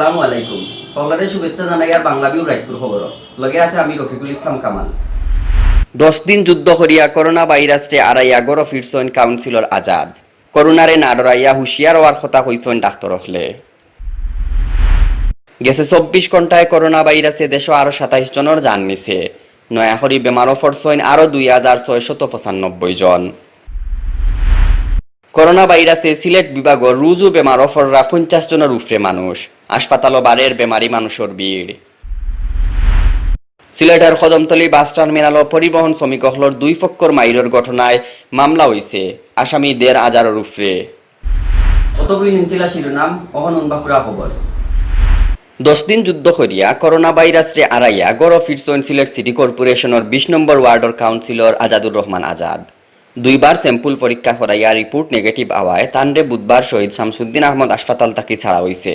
আসসালামু আলাইকুম। সকলের শুভেচ্ছা জানাই আর বাংলাভিউ রায়পুর খবর লগে আছে আমি রফিকুল ইসলাম কামাল। 10 দিন যুদ্ধ করিয়া করোনা ভাইরাসে আড়াইয়া গড় ফিরছন কাউন্সিলর আজাদ। করোনারে না ডরাইয়া হুঁশিয়ার হওয়ার কথা কইছন ডাক্তার হলে। গেছে 24 ঘন্টায় করোনা ভাইরাসে দেশ আরো 27 জনের জান নিছে। নয়াখড়ি বেমারও পড়ছন আরো 2695 জন। করোনা ভাইরাসে সিলেট বিভাগের রুজু বেমারও পড়রা 50 জনের উপরে মানুষ। হাসপাতালও বারের বেমারি মানুষের ভিড়। সিলেটের কদমতলী বাস টার্মিনাল পরিবহন শ্রমিকসকলের দুই পক্ষর মাইরের ঘটনায় মামলা হয়েছে। আসামি 1,500 উপরে। অতবই নিঞ্চিলা শিরোনাম অহননবাফুরা খবর। 10 দিন যুদ্ধ করিয়া করোনা ভাইরাসে আড়াইয়া গড় ফিরছন সিলেট সিটি কর্পোরেশনের 20 নম্বর ওয়ার্ডের কাউন্সিলর আজাদুর রহমান আজাদ। 2 বার স্যাম্পল পরীক্ষা করাইয়া রিপোর্ট নেগেটিভ আওয়ায় তান্ডে বুধবার শহীদ শামসুদ্দিন আহমদ হাসপাতাল থাকি ছাড়া হয়েছে।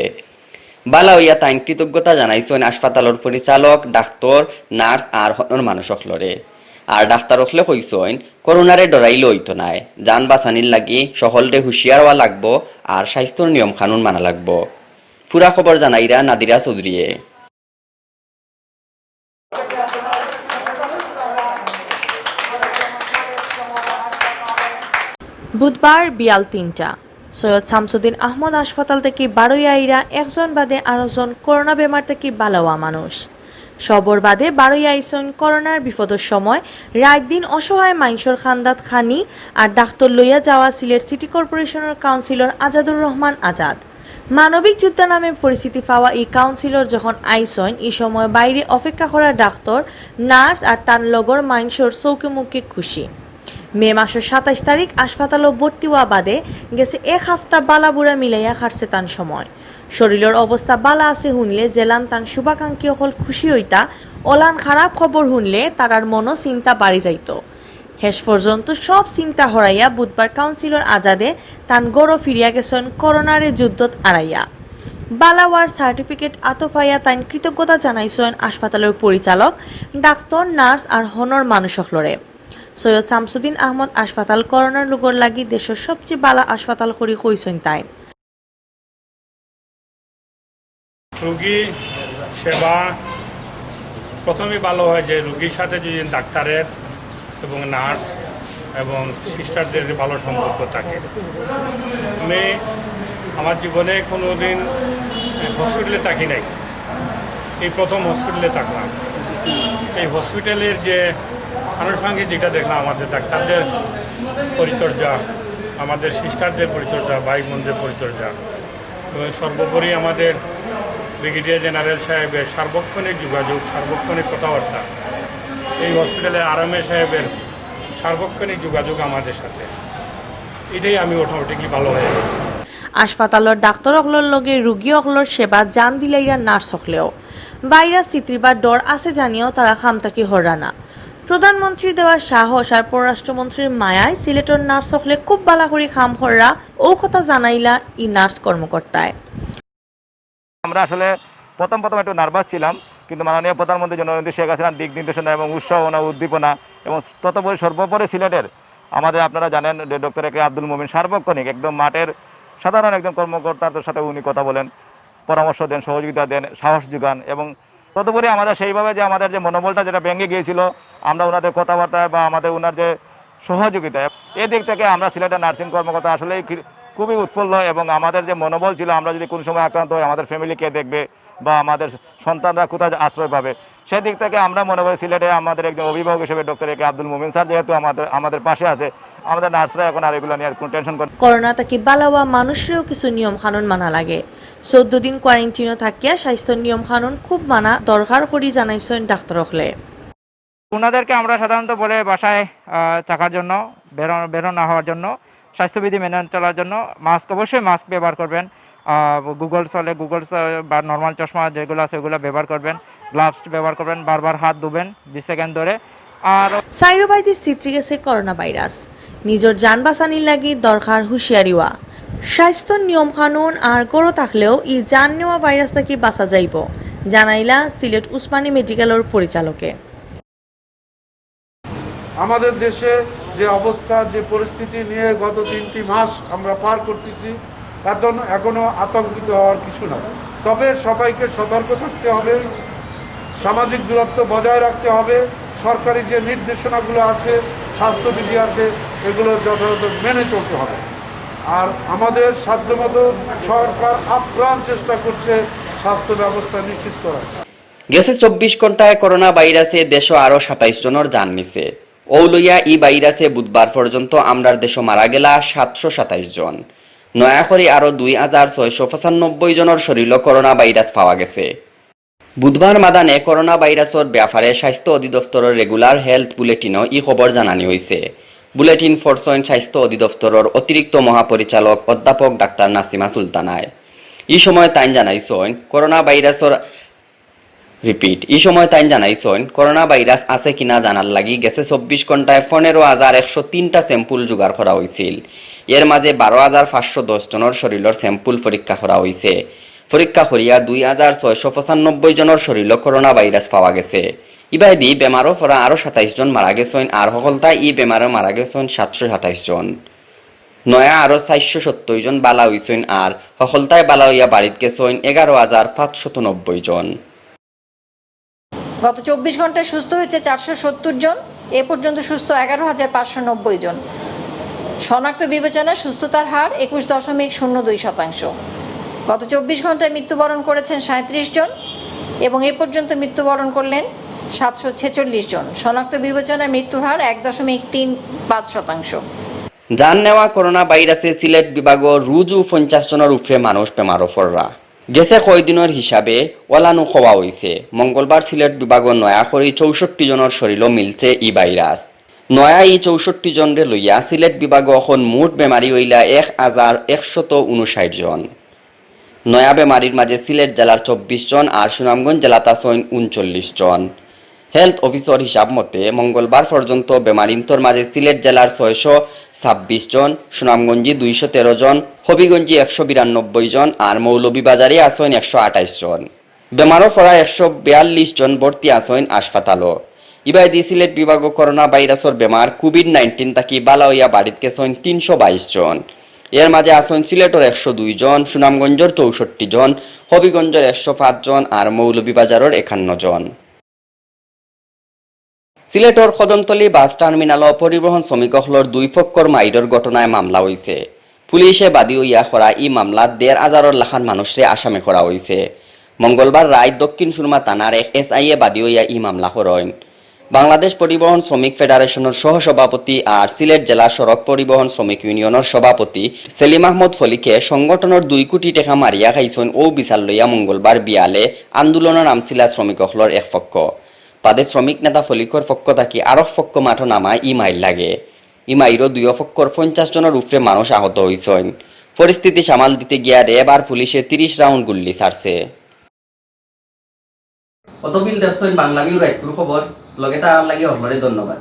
বালা হইয়া তাইন কৃতজ্ঞতা জানাইছেন হাসপাতালের পরিচালক, ডাক্তার, নার্স আর হনর মানুষ হকলরে। আর ডাক্তার হকলে কইছেন করোনারে ডরাইলে হইতো নাই, যান বাঁচানির লাগি সকলরে হুঁশিয়ার হওয়া লাগবো আর স্বাস্থ্যর নিয়ম কানুন মানা লাগবো। পুরা খবর জানাইরা নাদিরা চৌধুরীয়ে। বুধবার বিয়াল 3টা সৈয়দ শামসুদ্দিন আহমদ হাসপাতাল থেকে বারোয়াইরা একজন বাদে আরোজন করোনা বেমার থেকে বালাওয়া মানুষ। সবর বাদে বারোয়াইছন করোনার বিপদের সময় রাত দিন অসহায় মাইনসর খান্দাত খানি আর ডাক্তার লইয়া যাওয়া সিলেট সিটি কর্পোরেশনের কাউন্সিলর আজাদুর রহমান আজাদ। মানবিক যোদ্ধা নামে পরিচিতি পাওয়া এই কাউন্সিলর যখন আইসন এই সময় বাইরে অপেক্ষা করা ডাক্তার, নার্স আর তার লগর মাইনসর চৌকে মুখে খুশি। মে মাসের 27 তারিখ হাসপাতালে ভর্তি হওয়া বাদে গেছে 1 সপ্তাহ বালা বুড়া মিলাইয়া খাটছে তান সময়। শরীরের অবস্থা বালা আছে শুনলে জেলান তান শুভাকাঙ্ক্ষী হল খুশি হইতা, ওলান খারাপ খবর শুনলে তারার মনও চিন্তা বাড়ি যাইত। শেষ পর্যন্ত সব চিন্তা হরাইয়া বুধবার কাউন্সিলর আজাদে তান গড় ফিরিয়া গেছেন করোনারে যুদ্ধত আড়াইয়া। বালাওয়ার সার্টিফিকেট আতফাইয়া তাইন কৃতজ্ঞতা জানাইছেন হাসপাতালের পরিচালক, ডাক্তার, নার্স আর হনর মানুষ হকলরে। সৈয়দ শামসুদ্দিন আহমদ হাসপাতাল করোনার রোগের লাগি দেশের সবচেয়ে বালা হাসপাতাল করি কইছেন তাই। রোগী সেবা প্রথমেই ভালো হয় যে রোগীর সাথে যদি ডাক্তারের এবং নার্স এবং সিস্টারদের ভালো সম্পর্ক থাকে। আমি আমার জীবনে কোনো দিন হসপিটালে থাকি নাই, এই প্রথম হসপিটালে থাকলাম। এই হসপিটালের যে আনুষঙ্গিক যেটা দেখলাম, আমাদের ডাক্তারদের পরিচর্যা, আমাদের সিস্টারদের পরিচর্যা, ভাই বোনদের পরিচর্যা এবং সর্বোপরি আমাদের ব্রিগেডিয়ার জেনারেল সাহেবের সার্বক্ষণিক যোগাযোগ, সার্বক্ষণিক কথাবার্তা, এই হসপিটালের আরএমএ সাহেবের সার্বক্ষণিক যোগাযোগ আমাদের সাথে, এটাই আমি অটোমেটিকলি ভালো হয়ে গেছি। হাসপাতালের ডাক্তার হকলের লগে রোগী হকলের সেবা জান দিলাইরা নার্স হকলেও ভাইরাস চিত্রিবার ডর আছে জানিয়েও তারা খামতাকি হরা না। প্রধানমন্ত্রী দেওয়া সাহস আর পররাষ্ট্রমন্ত্রীর মায়ায় সিলেটের নার্স হকলে খুব বালা করে খাম হররা ও কথা জানাইলা ই নার্স কর্মকর্তায়। আমরা আসলে প্রথম একটু নার্ভাস ছিলাম, কিন্তু মাননীয় প্রধানমন্ত্রী জননেত্রী শেখ হাসিনার দিক নির্দেশনা এবং উৎসাহনা, উদ্দীপনা এবং ততপরি সর্বোপরি সিলেটের আমাদের আপনারা জানেন ডক্টর একে আব্দুল মোমিন সার্বক্ষণিক একদম মাঠের সাধারণ একজন কর্মকর্তাদের সাথে উনি কথা বলেন, পরামর্শ দেন, সহযোগিতা দেন, সাহস যোগান এবং তদুপরি আমাদের সেইভাবে যে আমাদের যে মনোবলটা যেটা ভেঙে গিয়েছিল, আমরা ওনাদের কথাবার্তায় বা আমাদের ওনার যে সহযোগিতা, এই দিক থেকে আমরা সিলেটের নার্সিং কর্মকর্তা আসলেই খুবই উৎফুল্ল এবং আমাদের যে মনোবল ছিল, আমরা যদি কোনো সময় আক্রান্ত হয় আমাদের ফ্যামিলি কে দেখবে বা আমাদের সন্তানরা কোথায় আশ্রয় পাবে, সেদিক থেকে আমরা মনে করি সিলেটে আমাদের একজন অভিভাবক হিসেবে ডক্টর একে আব্দুল মোমিন স্যার যেহেতু আমাদের পাশে আছে, আমাদের নার্সরা এখন আর এগুলো নিয়ে কোনো টেনশন করে। করোনা থেকে বালাওয়া মানুষেরও কিছু নিয়ম কানুন মানা লাগে। 14 দিন কোয়ারেন্টাইনে থাকিয়া স্বাস্থ্য নিয়ম কানুন খুব মানা দরকার করি জানাইছেন ডাক্তার হকলে। ওনাদেরকে আমরা সাধারণত বলে বাসায় থাকার জন্য, বেরো না হওয়ার জন্য, স্বাস্থ্যবিধি মেনে চলার জন্য অবশ্যই মাস্ক ব্যবহার করবেন, গুগল বা নর্মাল চশমা যেগুলো আছে ওগুলো ব্যবহার করবেন, গ্লাভস ব্যবহার করবেন, বারবার হাত ধুবেন 20 সেকেন্ড ধরে। আর সাইরোবাইটিস চিত্রি গেছে করোনা ভাইরাস, নিজের যান বাঁচানির লাগি দরকার হুঁশিয়ারিওয়া। স্বাস্থ্য নিয়ম কানুন আর গড়ো থাকলেও ই যান নেওয়া ভাইরাস থেকে বাঁচা যাইব জানাইলা সিলেট উসমানী মেডিকেলের পরিচালকে। আমাদের দেশে যে অবস্থা, যে পরিস্থিতি নিয়ে গত 3টি মাস আমরা পার করতেছি, তার জন্য এখনো আতঙ্কিত হওয়ার কিছু না। তবে সবাইকে সতর্ক থাকতে হবে, সামাজিক দূরত্ব বজায় রাখতে হবে, সরকারি যে নির্দেশনাগুলো আছে, স্বাস্থ্যবিধি আছে, এগুলো যথাযথ মেনে চলতে হবে। আর আমাদের সাধ্যমতো সরকার আপ্রাণ চেষ্টা করছে স্বাস্থ্য ব্যবস্থা নিশ্চিত করার। গেছে 24 ঘন্টায় করোনা ভাইরাসে দেশে আরো 27 জনের জান নিছে। লইয়া ই ভাইরাসে বুধবার পর্যন্ত আমরার দেশে মারা গেলা 727 জন। নয়া করে আরো 2695 জনের শরীরে করোনা ভাইরাস পাওয়া গেছে। বুধবার মাদানে করোনা ভাইরাসের ব্যাপারে স্বাস্থ্য অধিদপ্তরের রেগুলার হেলথ বুলেটিনও ই খবর জানানি হয়েছে। বুলেটিন ফরসইন স্বাস্থ্য অধিদপ্তরের অতিরিক্ত মহাপরিচালক অধ্যাপক ডাক্তার নাসিমা সুলতানায় এই সময় তাই জানাইছেন করোনা ভাইরাস আছে কিনা জানার লাগি গেছে 24 ঘন্টায় 15,103টা স্যাম্পল জোগাড় করা হয়েছিল। এর মাঝে 12,510 জনের শরীরের স্যাম্পল পরীক্ষা করা হয়েছে। পরীক্ষা করিয়া 2,695 জনের শরীরে করোনা ভাইরাস পাওয়া গেছে। ইবাদি বেমারও পরা আরো 27 জন মারা গেছেন, আর সকলতায় ই বেমারে মারা গেছেন 727 জন। নয়া আরো 470 জন বালা হইছেন, আর সকলতায় বালা হইয়া বাড়িত গেছেন 11,590 জন। গত 24 ঘন্টায় সুস্থ হয়েছে 470 জন। এ পর্যন্ত সুস্থ 11,590 জন। শনাক্ত বিবেচনায় সুস্থতার হার 21.02%। গত 24 ঘন্টায় মৃত্যুবরণ করেছেন 37 জন এবং এ পর্যন্ত মৃত্যুবরণ করলেন 746 জন। শনাক্ত বিবেচনায় মৃত্যুর হার 1.35%। জান নেওয়া করোনা ভাইরাসে সিলেট বিভাগ রুজু 50 জনের উপরে মানুষ বেমারও পড়রা গেছে কয়দিনের হিসাবে ওলানো হওয়া হয়েছে। মঙ্গলবার সিলেট বিভাগ নয়া করে 64 জনের শরীরও মিলছে ই ভাইরাস। নয়া ই 64 জনরে লইয়া সিলেট বিভাগ এখন মোট বেমারি হইলা 1,159 জন। নয়া বেমারির মাঝে সিলেট জেলার 24 জন আর সুনামগঞ্জ জেলাত আছেন 39 জন। হেলথ অফিসর হিসাব মতে মঙ্গলবার পর্যন্ত বেমারিন্তর মাঝে সিলেট জেলার 626 জন, সুনামগঞ্জি 213 জন, হবিগঞ্জি 192 জন আর মৌলভীবাজারে আছেন 128 জন। বেমারও পড়া 142 জন ভর্তি আছেন হাসপাতালও। ইবাদি সিলেট বিভাগ করোনা ভাইরাসের বেমার কোভিড-19 থাকি বালা হইয়া বাড়িত গেছেন 322 জন। এর মাঝে আছেন সিলেটের 102 জন, সুনামগঞ্জের 64 জন, হবিগঞ্জের 105 জন আর মৌলভীবাজারের 51 জন। সিলেটর কদমতলী বাস টার্মিনাল পরিবহন শ্রমিকসকলের দুই পক্ষর মাইরের ঘটনায় মামলা হয়েছে। পুলিশে বাদী হইয়া করা ই মামলাত 1,500 লাখান মানুষরে আসামি করা হয়েছে। মঙ্গলবার রায় দক্ষিণ সুরমা থানার এক SI বাদী হইয়া ই মামলা করেন। বাংলাদেশ পরিবহন শ্রমিক ফেডারেশনের সহসভাপতি আর সিলেট জেলা সড়ক পরিবহন শ্রমিক ইউনিয়নের সভাপতি সেলিম আহমদ ফলিকে সংগঠনের 2 কোটি টাকা মারিয়া খাইছেন ও বিচার লইয়া মঙ্গলবার বিয়ালে আন্দোলনের নামছিলা শ্রমিকসকলের এক পক্ষ। পাদে শ্রমিক নেতা ফলিকর পক্ষ থাকি আরো পক্ষ মাঠো নামা ই মাইল লাগে। ই মাইরও 2 পক্ষর 50 জনের উপরে মানুষ আহত হইছেন। পরিস্থিতি সামাল দিতে গিয়া র্যাব আর পুলিশে 30 রাউন্ড গুল্লি ছাড়ছে। অতবিল দেখছেন বাংলাভিউ রাইটপুর খবর লগে তার লাগি হলরে ধন্যবাদ।